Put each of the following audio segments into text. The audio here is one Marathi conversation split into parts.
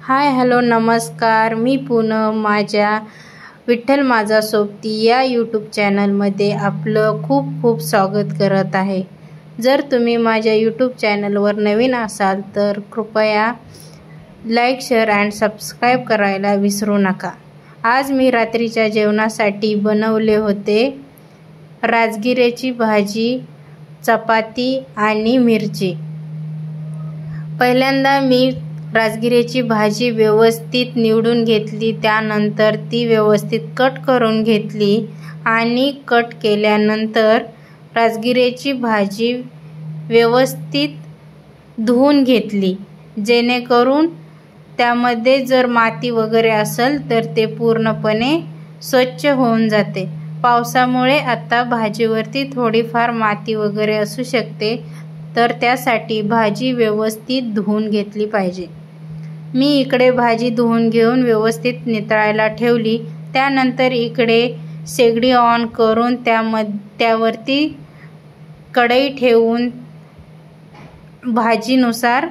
हाय हॅलो नमस्कार, मी पूनम माझ्या विठ्ठल माझा सोबती या यूट्यूब चॅनलमध्ये आपलं खूप खूप स्वागत करत आहे। जर तुम्ही माझ्या यूट्यूब चॅनलवर नवीन असाल तर कृपया लाईक शेअर अँड सबस्क्राईब करायला विसरू नका। आज मी रात्रीच्या जेवणासाठी बनवले होते राजगिऱ्याची भाजी, चपाती आणि मिरची। पहिल्यांदा मी राजगिऱ्याची भाजी व्यवस्थित निवडून घेतली, त्यानंतर ती व्यवस्थित कट करून घेतली आणि कट केल्यानंतर राजगिऱ्याची भाजी व्यवस्थित धुवून घेतली, जेणेकरून त्यामध्ये जर माती वगैरे असेल तर ते पूर्णपणे स्वच्छ होऊन जाते। पावसामुळे आता भाजीवरती थोडीफार माती वगैरे असू शकते, तर त्यासाठी भाजी व्यवस्थित धुवून घेतली पाहिजे। मी इकडे भाजी धुवून घेऊन व्यवस्थित नितळायला ठेवली। त्यानंतर इकडे शेगडी ऑन करून त्यावरती कढई ठेवून भाजीनुसार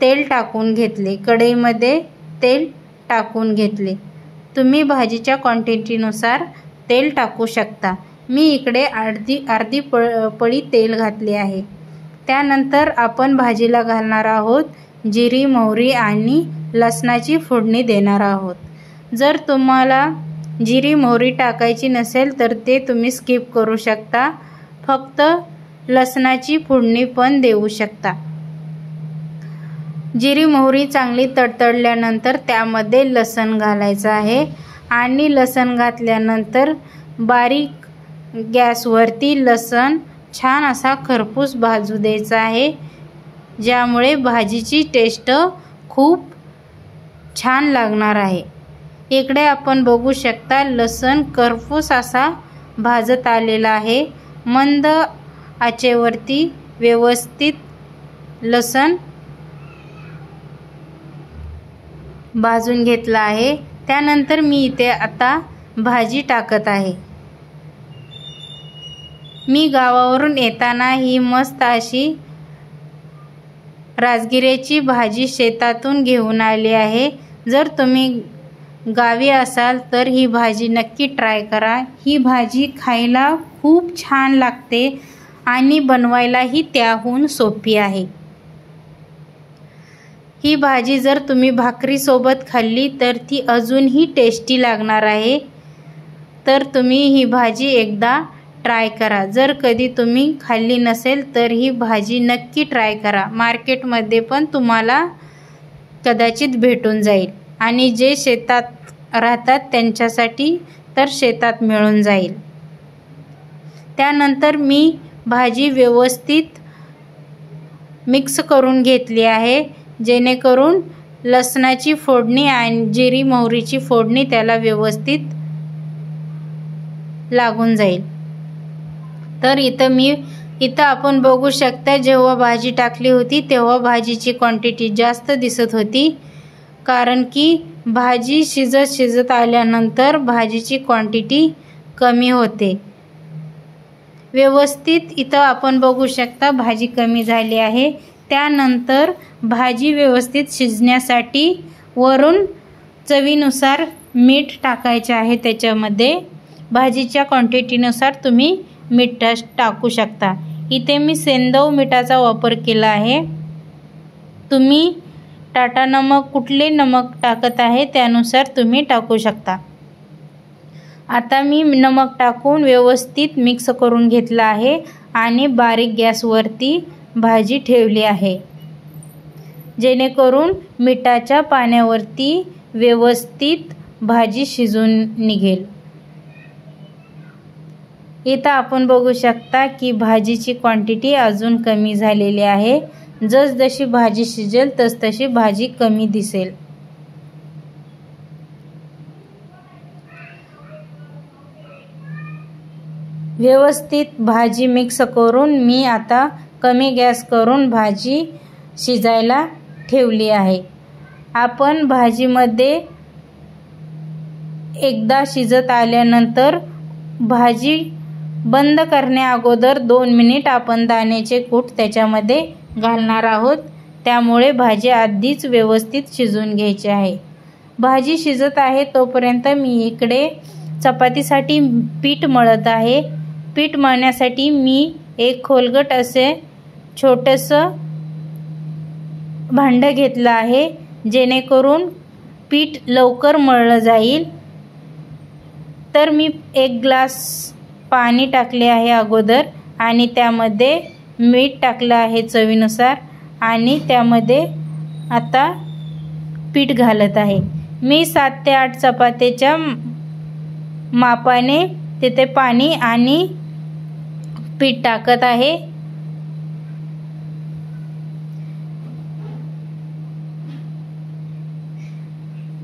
तेल टाकून घेतले। कढईमध्ये तेल टाकून घेतले। तुम्ही भाजीच्या क्वांटिटीनुसार तेल टाकू शकता। मी इकडे अर्धी पळी तेल घातले आहे। त्यानंतर आपण भाजीला घालणार आहोत जिरी, मोहरी आणि लसणाची फोडणी देणार आहोत। जर तुम्हाला जिरी मोहरी टाकायची नसेल तर ते तुम्ही स्किप करू शकता, फक्त लसणाची फोडणी पण देऊ शकता। जिरी मोहरी चांगली तडतडल्यानंतर त्यामध्ये लसण घालायचं आहे आणि लसण घातल्यानंतर बारीक गॅसवरती लसण छान असा खरपूस भाजू द्यायचा आहे, ज्यामुळे भाजीची टेस्ट खूप छान लागणार आहे। इकडे आपण बघू शकता लसण खरपूस असा भाजत आलेला आहे। मंद आचेवरती व्यवस्थित लसण भाजून घेतला आहे। त्यानंतर मी इथे आता भाजी टाकत आहे। मी गावावरून येताना ही मस्त अशी राजगिऱ्याची भाजी शेतातून घेऊन आली आहे। जर तुम्ही गावी असाल तर ही भाजी नक्की ट्राय करा। ही भाजी खायला खूप छान लागते आणि बनवायलाही त्याहून सोपी आहे। ही भाजी जर तुम्ही भाकरीसोबत खाल्ली तर ती अजूनही टेस्टी लागणार आहे। तर तुम्ही ही भाजी एकदा ट्राय करा। जर कधी तुम्ही खाल्ली नसेल तर ही भाजी नक्की ट्राय करा। मार्केटमध्ये पण तुम्हाला कदाचित भेटून जाईल आणि जे शेतात राहतात त्यांच्यासाठी तर शेतात मिळून जाईल। त्यानंतर मी भाजी व्यवस्थित मिक्स करून घेतली आहे, जेणेकरून लसणाची फोडणी आणि जिरी मोहरीची फोडणी त्याला व्यवस्थित लागून जाईल। तर इथं आपण बघू शकता, जेव्हा भाजी टाकली होती तेव्हा भाजीची क्वांटिटी जास्त दिसत होती, कारण की भाजी शिजत आल्यानंतर भाजीची क्वांटिटी कमी होते। व्यवस्थित इथं आपण बघू शकता भाजी कमी झाली आहे। त्यानंतर भाजी व्यवस्थित शिजण्यासाठी वरून चवीनुसार मीठ टाकायचे आहे। त्याच्यामध्ये भाजीच्या क्वांटिटीनुसार तुम्ही मीठ टाकू शकता। इथे मी सेंधव मिठाचा वापर केला आहे। तुम्ही टाटा नमक कुठले नमक टाकत आहे त्यानुसार तुम्ही टाकू शकता। आता मी नमक टाकून व्यवस्थित मिक्स करून घेतला आहे आणि बारीक गॅसवरती भाजी ठेवली आहे, जेणेकरून मिठाच्या पाण्यावरती व्यवस्थित भाजी शिजून निघेल। इथं आपण बघू शकता की भाजीची क्वांटिटी अजून कमी झालेली आहे। जसजशी भाजी शिजेल तसतशी भाजी कमी दिसेल। व्यवस्थित भाजी मिक्स करून मी आता कमी गॅस करून भाजी शिजायला ठेवली आहे। आपण भाजीमध्ये एकदा शिजत आल्यानंतर भाजी बंद करण्या अगोदर 2 मिनिट आपण दाण्याचे कूट त्याच्यामध्ये घालणार आहोत, त्यामुळे भाजी आधीच व्यवस्थित शिजवून घ्यायची आहे. भाजी शिजत आहे तोपर्यंत मी इकडे चपातीसाठी पीठ मळत आहे. पीठ मळण्यासाठी मी एक खोलगट असे छोटंसं भांडं घेतलं आहे, जेणेकरून पीठ लवकर मळलं जाईल. तर मी 1 ग्लास पाणी टाकले आहे अगोदर आणि त्यामध्ये मीठ टाकलं आहे चवीनुसार आणि त्यामध्ये आता पीठ घालत आहे. मी 7 ते 8 चपातीच्या मापाने तिथे पाणी आणि पीठ टाकत आहे.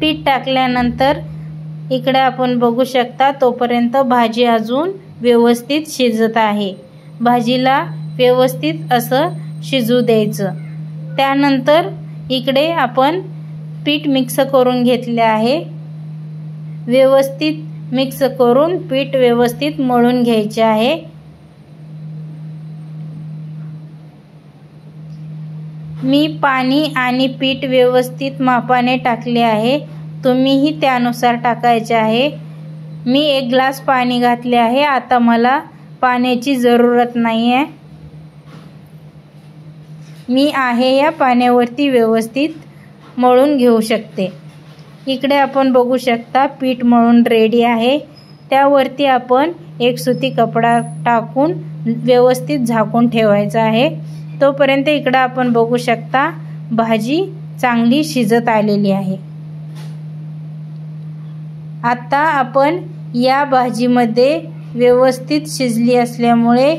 पीठ टाकल्यानंतर इकडे आपण बघू शकता तोपर्यंत भाजी अजून व्यवस्थित शिजत आहे. भाजीला व्यवस्थित असं शिजू द्यायचं. त्यानंतर इकडे आपण पीठ मिक्स करून घेतले आहे. व्यवस्थित मिक्स करून पीठ व्यवस्थित मळून घ्यायचे आहे. मी पाणी आणि पीठ व्यवस्थित मापाने टाकले आहे. तुम्हीही त्यानुसार टाकायचे आहे. मी 1 ग्लास पाणी घातले आहे. आता मला पाण्याची जरूरत नाही आहे. मी आहे या पाण्यावरती व्यवस्थित मळून घेऊ शकते. इकडे आपण बघू शकता पीठ मळून रेडी आहे. त्यावरती आपण एक सुती कपडा टाकून व्यवस्थित झाकून ठेवायचा आहे. तोपर्यंत इकडे आपण बघू शकता भाजी चांगली शिजत आलेली आहे. आता आपण या भाजीमध्ये व्यवस्थित शिजली असल्यामुळे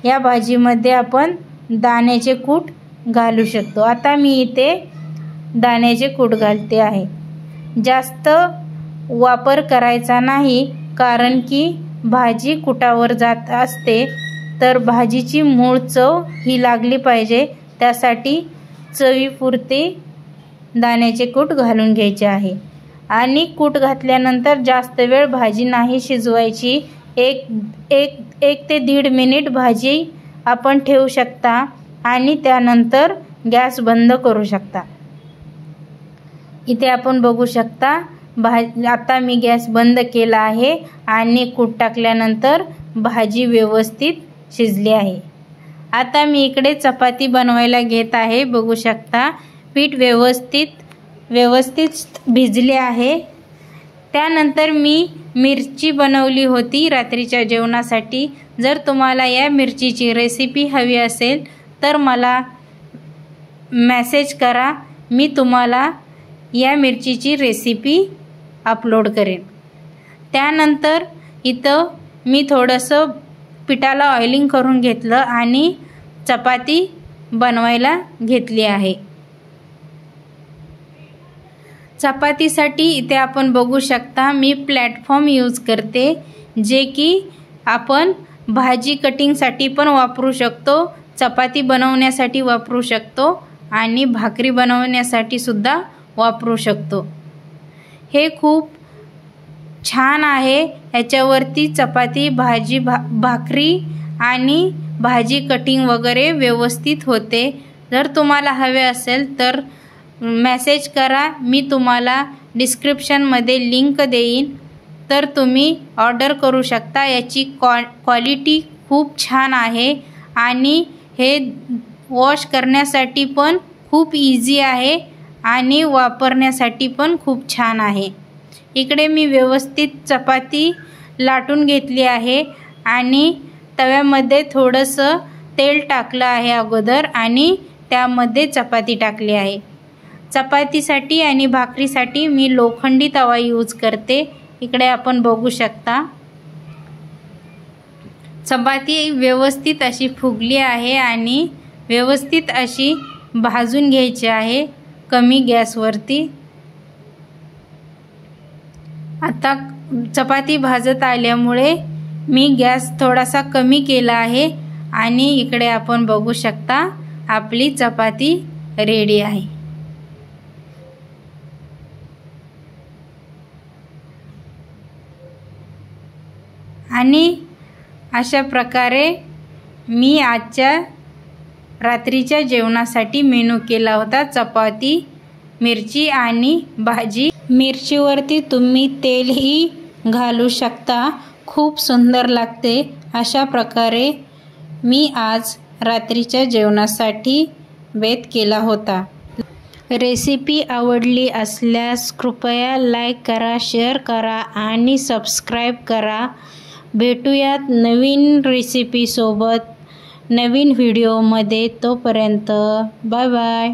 या भाजीमध्ये आपण दाण्याचे कूट घालू शकतो. आता मी इथे दाण्याचे कूट घालते आहे. जास्त वापर करायचा नाही, कारण की भाजी कुटावर जात असते तर भाजीची मूळ चव ही लागली पाहिजे. त्यासाठी चवीपुरते दाण्याचे कूट घालून घ्यायचे आहे. आणि कूट घातल्यानंतर जास्त वेळ भाजी नाही शिजवायची. एक ते 1.5 मिनिट भाजी आपण ठेवू शकता आणि त्यानंतर गॅस बंद करू शकता. इथे आपण बघू शकता आता मी गॅस बंद केला आहे आणि कूट टाकल्यानंतर भाजी व्यवस्थित शिजली आहे. आता मी इकडे चपाती बनवायला घेत आहे. बघू शकता पीठ व्यवस्थित भिजले आहे. त्यानंतर मी मिरची बनवली होती रात्रीच्या जेवणासाठी. जर तुम्हाला या मिरचीची रेसिपी हवी असेल तर मला मेसेज करा. मी तुम्हाला या मिरचीची रेसिपी अपलोड करेन. त्यानंतर इथं मी थोडंसं पिठाला ऑइलिंग करून घेतलं आणि चपाती बनवायला घेतली आहे. चपातीसाठी इथे आपण बघू शकता मी प्लॅटफॉर्म यूज करते, जे की आपण भाजी कटिंगसाठी पण वापरू शकतो, चपाती बनवण्यासाठी वापरू शकतो आणि भाकरी बनवण्यासाठी सुद्धा वापरू शकतो. हे खूप छान आहे. याच्यावरती चपाती, भाजी, भाकरी आणि भाजी कटिंग वगैरे व्यवस्थित होते. जर तुम्हाला हवे असेल तर मेसेज करा. मी तुम्हाला डिस्क्रिप्शनमध्ये लिंक देईन, तर तुम्ही ऑर्डर करू शकता. याची क्वालिटी खूप छान आहे आणि हे वॉश करण्यासाठी पण खूप इझी आहे आणि वापरण्यासाठी पण खूप छान आहे. इकडे मी व्यवस्थित चपाती लाटून घेतली आहे आणि तव्यामध्ये थोडंसं तेल टाकलं आहे अगोदर आणि त्यामध्ये चपाती टाकली आहे. चपातीसाठी आणि भाकरीसाठी मी लोखंडी तवा यूज करते. इकडे आपण बघू शकता चपाती व्यवस्थित अशी फुगली आहे आणि व्यवस्थित अशी भाजून घ्यायची आहे कमी गॅसवरती. आता चपाती भाजत आल्यामुळे मी गॅस थोडासा कमी केला आहे आणि इकडे आपण बघू शकता आपली चपाती रेडी आहे. आणि अशा प्रकारे मी आजच्या रात्रीच्या जेवणासाठी मेनू केला होता चपाती, मिरची आणि भाजी। मिरचीवरती तुम्ही तेलही घालू शकता, खूप सुंदर लागते। अशा प्रकारे मी आज रात्रीच्या जेवणासाठी बेत केला होता। रेसिपी आवडली असल्यास कृपया लाईक करा, शेअर करा आणि सबस्क्राईब करा। भेटूयात नवीन रेसिपीसोबत नवीन व्हिडिओमध्ये। तोपर्यंत बाय बाय।